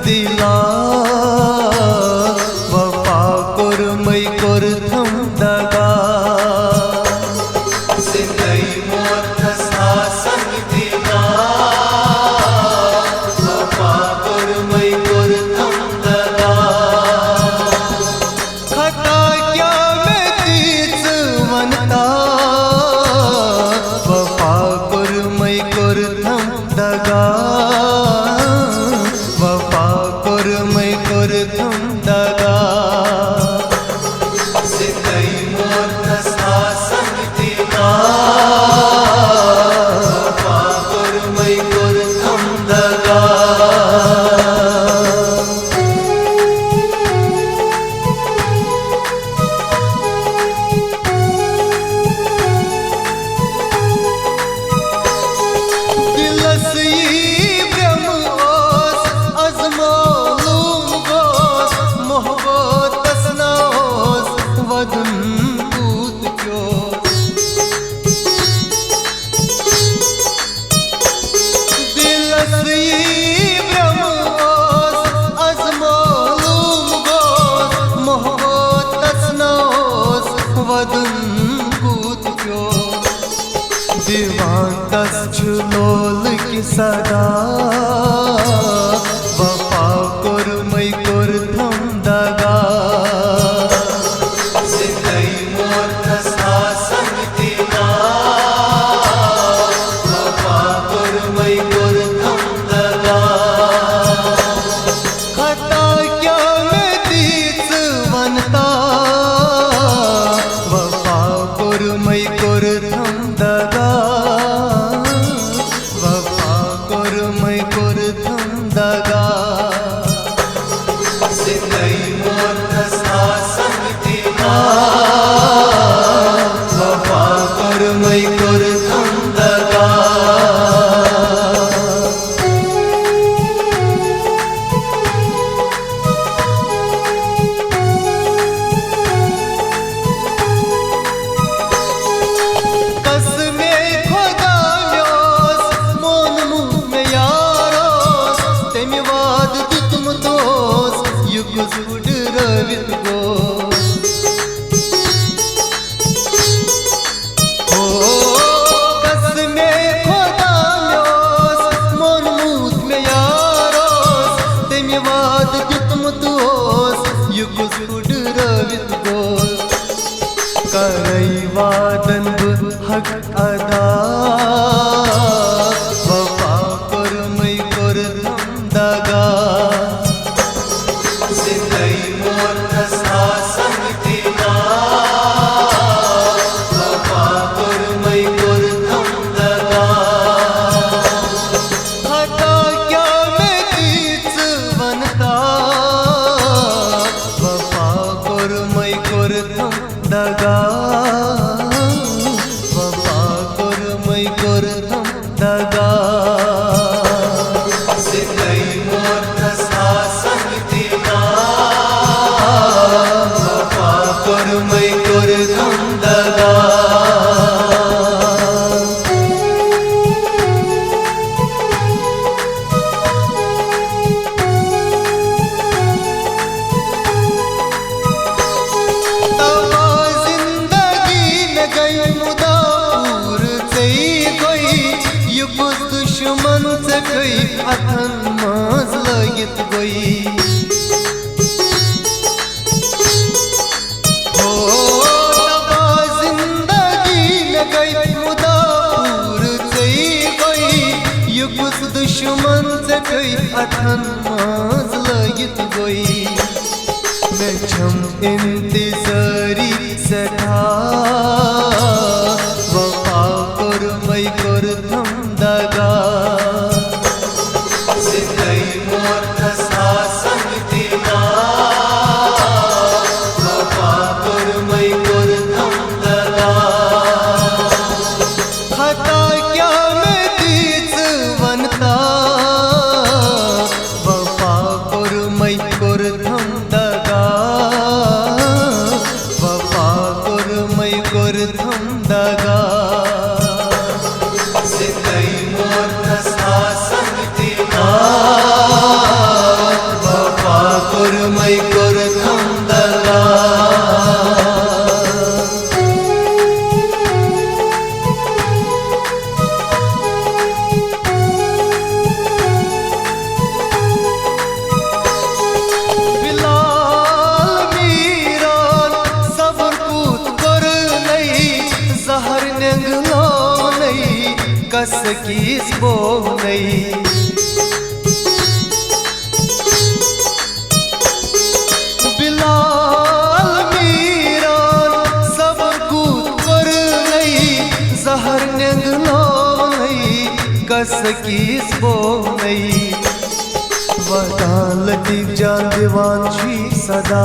दिला वफा कोरमै कोरथम दगा जिंदगी मोथसा संग दिला वफा कोरमै कोरथम दगा खता क्या मैं तीच वनता वफा कोरमै कोरथम दगा वफा कोरमै कोरथम दगा जिंदगी मोथसा संग दिला वफा कोरमै कोरथम दगा दीवान कस छुलोल की सदा वफा कोरमै कोरथम दगा जिंदगी मोथसा संग दिला वफा कोरमै कोरथम दगा खता क्या मैं तीच वनता वफा कोरमै कोरथम दगा वफा कोरमै कोरथम दगा जिंदगी मोथसा संग दिला वफा कोरमै कोरथम दगा रवित गो कस में खोदा म्योस मोन मूत में यारोस तेमी वाद दितम दोस युगुस उड रवित गो करई वादन हक अदा वफा कोरमै कोरथम दगा जिंदगी मोथसा संग दिला वफा कोरमै कोरथम दगा खता क्या मैं तीच वनता वफा कोरमै कोरथम दगा वफा कोरमै कोरथम दगा जिंदगी मोथसा संग दिला वफा कोरमै कोरथम दगा तवा जिंदगी में गई मुदापूर से कोई युग दुश्मन से गई अथन माज लगित गई दुश्मन से गई अथन माज लगित गई मैं छम इंतजारी सठा वफा कोरमै कोरथम दगा जिंदगी मोथसा संग दिला वफा कोरमै कोरथम दगा खता क्या मैं तीच वनता वफा कोरमै कोरथम दगा वफा कोरमै कोरथम दगा जिंदगी मोथसा कस कीस बोनई बिलाल मीरान सबर कूद पर नहीं जहर नेंगलो नहीं कस कीस बोनई वदान लतीफ जान दीवान छी सदा